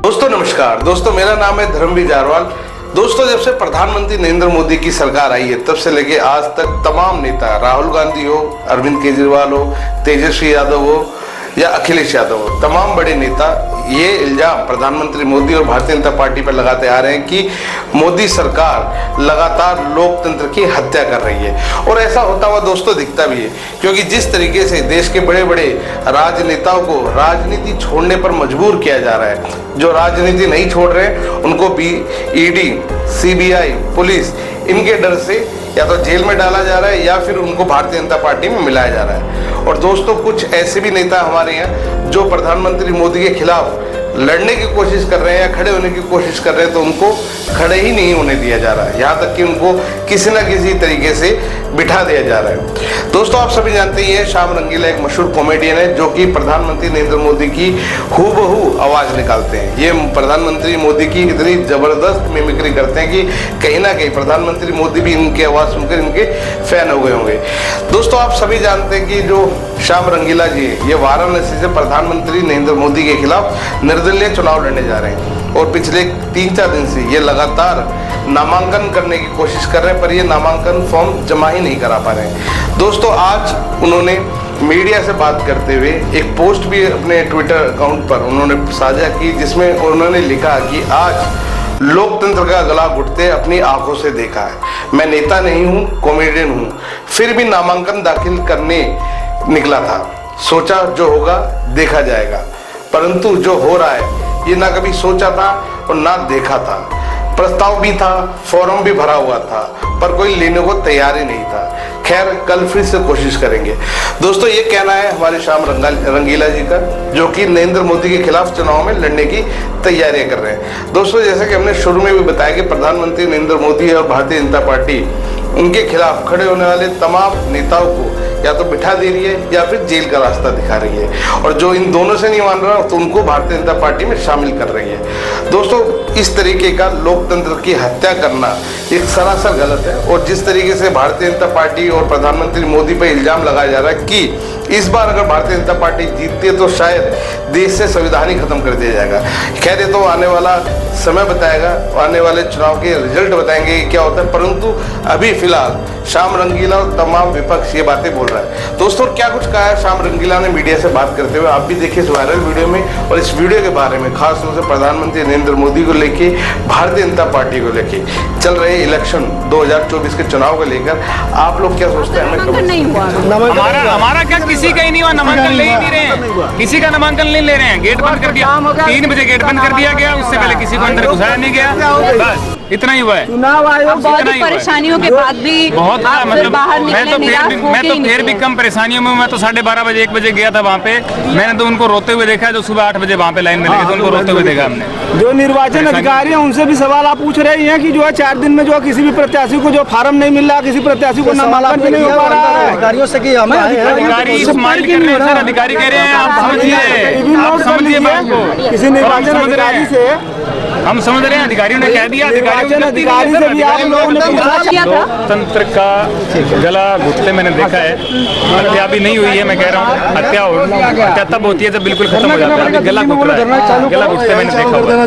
दोस्तों नमस्कार। दोस्तों मेरा नाम है धर्मवीर जारवाल। दोस्तों जब से प्रधानमंत्री नरेंद्र मोदी की सरकार आई है तब से लेके आज तक तमाम नेता, राहुल गांधी हो, अरविंद केजरीवाल हो, तेजस्वी यादव हो या अखिलेश यादव हो, तमाम बड़े नेता ये इल्जाम प्रधानमंत्री मोदी और भारतीय जनता पार्टी पर लगाते आ रहे हैं कि मोदी सरकार लगातार लोकतंत्र की हत्या कर रही है। और ऐसा होता हुआ दोस्तों दिखता भी है, क्योंकि जिस तरीके से देश के बड़े बड़े राजनेताओं को राजनीति छोड़ने पर मजबूर किया जा रहा है, जो राजनीति नहीं छोड़ रहे उनको भी ईडी, सीबीआई, पुलिस इनके डर से या तो जेल में डाला जा रहा है या फिर उनको भारतीय जनता पार्टी में मिलाया जा रहा है। और दोस्तों कुछ ऐसे भी नेता हमारे यहाँ जो प्रधानमंत्री मोदी के खिलाफ लड़ने की कोशिश कर रहे हैं या खड़े होने की कोशिश कर रहे हैं, तो उनको खड़े ही नहीं होने दिया जा रहा है, यहाँ तक कि उनको किसी न किसी तरीके से बिठा दिया जा रहा है। दोस्तों आप सभी जानते ही हैं श्याम रंगीला एक मशहूर कॉमेडियन है जो कि प्रधानमंत्री नरेंद्र मोदी की हूबहू आवाज़ निकालते हैं। ये प्रधानमंत्री मोदी की इतनी ज़बरदस्त मिमिक्री करते हैं कि कहीं ना कहीं प्रधानमंत्री मोदी भी इनकी आवाज़ सुनकर इनके फैन हो गए होंगे। दोस्तों आप सभी जानते हैं कि जो श्याम रंगीला जी ये वाराणसी से प्रधानमंत्री नरेंद्र मोदी के खिलाफ निर्दलीय चुनाव लड़ने जा रहे हैं और पिछले 3-4 दिन से ये लगातार नामांकन करने की कोशिश कर रहे हैं, पर ये नामांकन फॉर्म जमा ही नहीं करा पा रहे हैं। दोस्तों आज उन्होंने मीडिया से बात करते हुए एक पोस्ट भी अपने ट्विटर अकाउंट पर उन्होंने साझा की, जिसमें उन्होंने लिखा कि आज लोकतंत्र का गला घुटते अपनी आंखों से देखा है। मैं नेता नहीं हूँ, कॉमेडियन हूँ, फिर भी नामांकन दाखिल करने निकला था। सोचा जो होगा देखा जाएगा, परंतु जो हो रहा है ये ना कभी सोचा था और ना देखा था। प्रस्ताव भी था, फॉर्म भी भरा हुआ था, पर कोई लेने को तैयार ही नहीं था। खैर कल फिर से कोशिश करेंगे। दोस्तों ये कहना है हमारे श्याम रंगीला जी का, जो कि नरेंद्र मोदी के खिलाफ चुनाव में लड़ने की तैयारियां कर रहे हैं। दोस्तों जैसे कि हमने शुरू में भी बताया कि प्रधानमंत्री नरेंद्र मोदी और भारतीय जनता पार्टी उनके खिलाफ खड़े होने वाले तमाम नेताओं को या तो बिठा दे रही है या फिर जेल का रास्ता दिखा रही है, और जो इन दोनों से नहीं मान रहा तो उनको भारतीय जनता पार्टी में शामिल कर रही है। दोस्तों इस तरीके का लोकतंत्र की हत्या करना एक सरासर गलत है, और जिस तरीके से भारतीय जनता पार्टी और प्रधानमंत्री मोदी पर इल्जाम लगाया जा रहा है कि इस बार अगर भारतीय जनता पार्टी जीतती है तो शायद देश से संविधान ही खत्म कर दिया जाएगा। खैर ये तो आने वाला समय बताएगा, आने वाले चुनाव के रिजल्ट बताएंगे क्या होता है, परंतु अभी फिलहाल श्याम रंगीला और तमाम विपक्ष ये बातें बोल रहा है। दोस्तों क्या कुछ कहा है श्याम रंगीला ने मीडिया से बात करते हुए, आप भी देखिए इस वायरल वीडियो में। और इस वीडियो के बारे में खास तौर से प्रधानमंत्री नरेंद्र मोदी को लेके, भारतीय जनता पार्टी को लेके, चल रहे इलेक्शन 2024 के चुनाव को लेकर आप लोग क्या सोचते हैं? हमारा क्या किसी का ही नहीं हुआ, नामांकन ले ही नहीं रहे हैं, किसी का नामांकन नहीं ले रहे हैं। गेट बंद कर दिया, 3 बजे गेट बंद कर दिया गया, उससे पहले किसी को अंदर घुसाया नहीं गया, बस इतना ही हुआ है। चुनाव आयोग बहुत परेशानियों के बाद भी मतलब मैं तो फिर भी कम परेशानियों में। मैं तो 12:30 बजे 1 बजे गया था वहाँ पे, मैंने तो उनको रोते हुए देखा है। जो सुबह 8 बजे वहाँ पे लाइन में लगे थे उनको रोते हुए देखा हमने। जो निर्वाचन अधिकारी हैं उनसे भी सवाल आप पूछ रहे हैं कि जो है 4 दिन में जो किसी भी प्रत्याशी को जो फार्म नहीं मिल रहा, किसी प्रत्याशी को नामांकन भी नहीं हो पा रहा है। अधिकारियों से कि हमें अधिकारी स्माइल कर रहे हैं सर, अधिकारी कह रहे हैं आप समझिए बात को। किसी निर्वाचन अधिकारी से हम समझ रहे हैं, अधिकारियों ने कह दिया, अधिकारी से भी आप लोगों ने पूछा। लोकतंत्र का गला घुटते मैंने देखा है। हत्या भी नहीं हुई है, मैं कह रहा हूँ हत्या तब होती है जब बिल्कुल खत्म हो जाता है। गला घुट रहा है, गला घुटते मैंने देखा हुआ।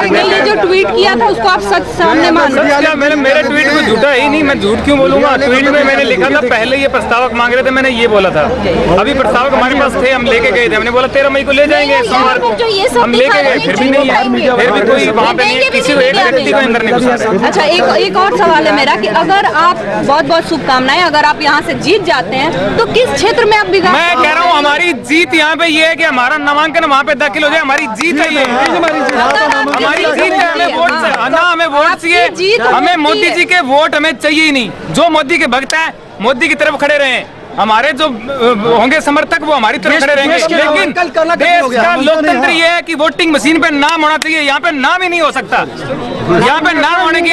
ये जो ट्वीट किया था उसको आप सच सामने मान रहे हैं? मेरे ट्वीट को झूठा ही नहीं, मैं झूठ क्यों बोलूंगा। ट्वीट में मैंने लिखा था, पहले ये प्रस्तावक मांग रहे थे, मैंने ये बोला था। अभी प्रस्तावक हमारे पास थे, हम लेके गए थे, हमने बोला 13 मई को ले जाएंगे सोमवार को, हम लेके गए, फिर भी नहीं है, फिर भी कोई वहाँ पे नहीं, किसी एक व्यक्ति को अंदर नहीं घुसा रहे। अच्छा एक और सवाल है मेरा कि अगर आप बहुत शुभकामनाएं, अगर आप यहाँ से जीत जाते हैं तो किस क्षेत्र में आप बिगाड़? मैं कह रहा हूँ हमारी जीत यहाँ पे ये है कि हमारा नामांकन वहाँ पे दाखिल हो जाए। हमारी जीत है ये, हमारी जीत है। हमें वोट ना, हमें वोट चाहिए, हमें मोदी जी के वोट हमें चाहिए ही नहीं। जो मोदी के भक्त है मोदी की तरफ खड़े रहे, हमारे जो होंगे समर्थक वो हमारी तरफ खड़े रहेंगे। लेकिन देश का लोकतंत्र ये है कि वोटिंग मशीन पे नाम होना चाहिए, यहाँ पे नाम ही नहीं हो सकता। यहाँ पे नाम होने की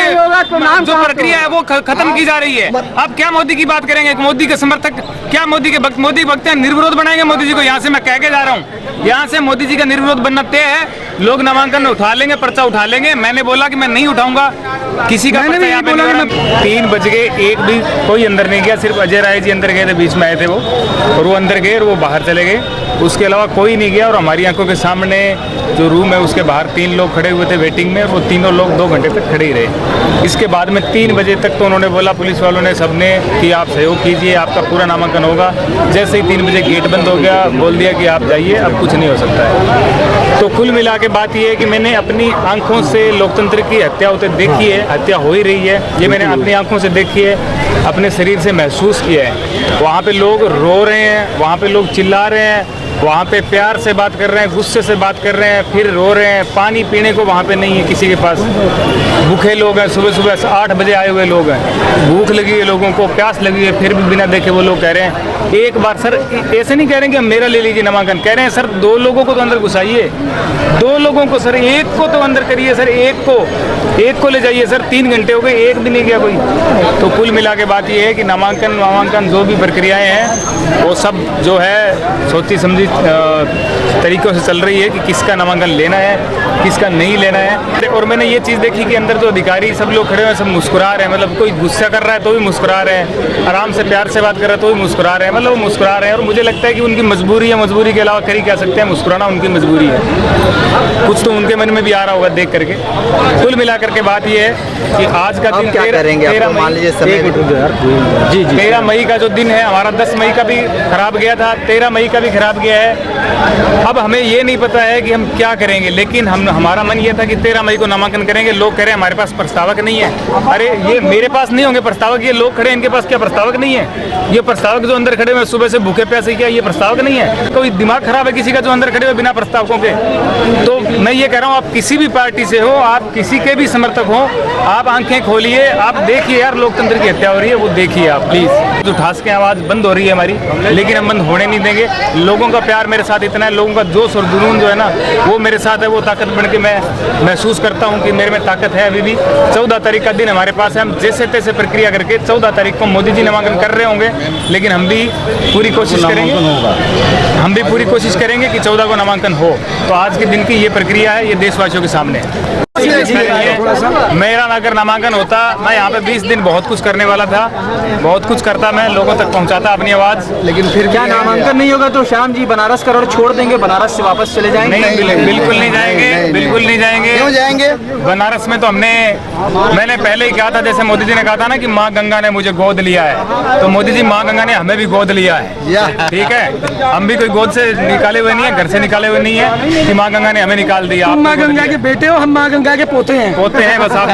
जो प्रक्रिया है वो खत्म की जा रही है। अब क्या मोदी की बात करेंगे? मोदी के समर्थक क्या मोदी भक्त हैं? निर्विरोध बनाएंगे मोदी जी को। यहाँ से मैं कह के जा रहा हूँ, यहाँ से मोदी जी का निर्विरोध बनना तय है। लोग नामांकन उठा लेंगे, पर्चा उठा लेंगे। मैंने बोला कि मैं नहीं उठाऊंगा किसी का पर्चा। यहाँ पे 3 बज गए, एक भी कोई अंदर नहीं गया, सिर्फ अजय राय जी अंदर गए थे बीच पुलिस में आए थे वो, और वो अंदर गए और वो बाहर चले गए। उसके अलावा कोई नहीं गया। और हमारी आंखों के सामने जो रूम है उसके बाहर 3 लोग खड़े हुए थे वेटिंग में, और वो तीनों लोग 2 घंटे तक खड़े ही रहे। इसके बाद में 3 बजे तक तो उन्होंने बोला, पुलिस वालों ने सबने, कि आप सहयोग कीजिए, आपका पूरा नामांकन होगा। जैसे ही 3 बजे गेट बंद हो गया, बोल दिया कि आप जाइए, अब कुछ नहीं हो सकता है। तो कुल मिला के बात ये है कि मैंने अपनी आंखों से लोकतंत्र की हत्या होते देखी है, हत्या हो ही रही है, ये मैंने अपनी आंखों से देखी है, अपने शरीर से महसूस किया है। वहाँ पे लोग रो रहे हैं, वहाँ पे लोग चिल्ला रहे हैं, वहाँ पे प्यार से बात कर रहे हैं, गुस्से से बात कर रहे हैं, फिर रो रहे हैं। पानी पीने को वहाँ पे नहीं है किसी के पास। भूखे लोग हैं, सुबह सुबह 8 बजे आए हुए लोग हैं, भूख लगी है लोगों को, प्यास लगी है, फिर भी बिना देखे वो लोग कह रहे हैं एक बार सर, ऐसे नहीं कह रहे हैं कि मेरा ले लीजिए नामांकन, कह रहे हैं सर 2 लोगों को तो अंदर घुसाइए, 2 लोगों को सर, एक को तो अंदर करिए सर, एक को ले जाइए सर। 3 घंटे हो गए, एक भी नहीं गया कोई। तो कुल मिला के बात ये है कि नामांकन जो भी प्रक्रियाएं हैं वो सब जो है सोची समझी तरीक़ों से चल रही है कि किसका नामांकन लेना है, किसका नहीं लेना है। और मैंने ये चीज़ देखी कि अंदर जो अधिकारी सब लोग खड़े हैं सब मुस्कुरा रहे हैं, मतलब कोई गुस्सा कर रहा है तो भी मुस्कुरा रहे हैं, आराम से प्यार से बात कर रहा है तो भी मुस्कुरा रहे हैं, मतलब वो मुस्कुरा रहे हैं। और मुझे लगता है कि उनकी मजबूरी है, मजबूरी के अलावा कर ही क्या सकते हैं, मुस्कुराना उनकी मजबूरी है। कुछ तो उनके मन में भी आ रहा होगा देख करके। कुल मिलाकर के बात ये है कि आज का दिन 13 मई का जो दिन है हमारा, 10 मई का भी खराब गया था, 13 मई का भी खराब गया है। अब हमें ये नहीं पता है कि हम क्या करेंगे, लेकिन हमारा मन ये था कि 13 मई को नामांकन करेंगे। लोग कह रहे हैं हमारे पास प्रस्तावक नहीं है। अरे ये मेरे पास नहीं होंगे प्रस्तावक, ये लोग खड़े हैं इनके पास क्या प्रस्तावक नहीं है? ये प्रस्तावक जो अंदर खड़े हुए सुबह से भूखे प्यासे, क्या ये प्रस्तावक नहीं है? कोई दिमाग खराब है किसी का जो अंदर खड़े हुए बिना प्रस्तावकों के? तो मैं ये कह रहा हूँ, आप किसी भी पार्टी से हो, आप किसी के भी समर्थक हो, आप आंखें खोलिए, आप देखिए यार लोकतंत्र की हत्या हो रही है, वो देखिए आप प्लीज। जो ठास के आवाज़ बंद हो रही है हमारी, लेकिन हम बंद होने नहीं देंगे। लोगों का प्यार मेरे साथ इतना है, लोगों का जोश और जुनून जो है ना वो मेरे साथ है, वो ताकत बन के मैं महसूस करता हूँ कि मेरे में ताकत है अभी भी। 14 तारीख का दिन हमारे पास है, हम जैसे तैसे प्रक्रिया करके 14 तारीख को मोदी जी नामांकन कर रहे होंगे, लेकिन हम भी पूरी कोशिश करेंगे कि 14 को नामांकन हो। तो आज के दिन की ये प्रक्रिया है, ये देशवासियों के सामने है। मेरा अगर नामांकन होता, मैं यहाँ पे 20 दिन बहुत कुछ करने वाला था, बहुत कुछ करता, मैं लोगों तक पहुँचाता अपनी आवाज़। लेकिन फिर क्या नामांकन नहीं होगा तो श्याम जी बनारस का रोड छोड़ देंगे, बनारस से वापस चले जाएंगे? नहीं, बिल्कुल नहीं जाएंगे, बिल्कुल नहीं जाएंगे। क्यों जाएंगे? बनारस में तो मैंने पहले ही कहा था, जैसे मोदी जी ने कहा था ना कि माँ गंगा ने मुझे गोद लिया है, तो मोदी जी माँ गंगा ने हमें भी गोद लिया है। ठीक है, हम भी कोई गोद से निकाले हुए नहीं है, घर से निकाले हुए नहीं है कि माँ गंगा ने हमें निकाल दिया। आप माँ गंगा के बेटे हो, हम माँ गंगा के पोते हैं बस आप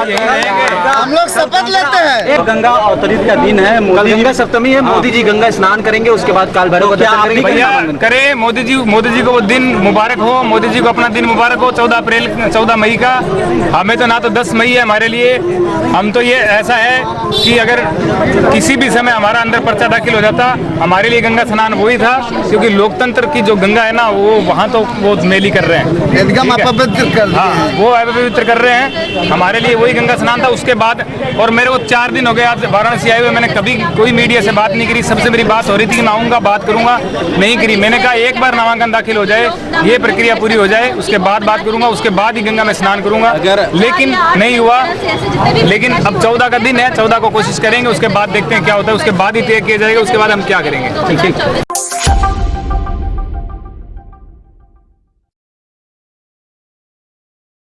यही रहेंगे। हम लोग शपथ लेते हैं। एक गंगा अवतरित का दिन है, गंगा सप्तमी है, मोदी जी गंगा स्नान करेंगे, उसके बाद काल भैरव भैया करे मोदी जी को वो दिन मुबारक हो, मोदी जी को अपना दिन मुबारक हो 14 मई का। हमें तो ना तो 10 मई है हमारे लिए, हम तो ये ऐसा है कि अगर किसी भी समय हमारा अंदर पर्चा दाखिल हो जाता, हमारे लिए गंगा स्नान वही था, क्योंकि लोकतंत्र की जो गंगा है ना वो वहाँ तो वो मेली कर रहे हैं, हाँ वो पवित्र कर रहे हैं, हमारे लिए वही गंगा स्नान था। उसके बाद और मेरे को 4 दिन हो गए आज वाराणसी आए हुए, मैंने कभी कोई मीडिया से बात नहीं करी। सबसे मेरी बात हो रही थी कि मैं आऊँगा बात करूँगा, नहीं करी। मैंने कहा एक बार नामांकन दाखिल हो जाए, ये प्रक्रिया पूरी हो जाए, उसके बाद बात करूँगा, उसके बाद ही गंगा में स्नान करूँगा, लेकिन नहीं हुआ। लेकिन अब 14 का दिन है, 14 को कोशिश करेंगे, उसके बाद देखते हैं क्या होता है, उसके बाद ही तय किया जाएगा, उसके बाद हम क्या करेंगे। ठीक है।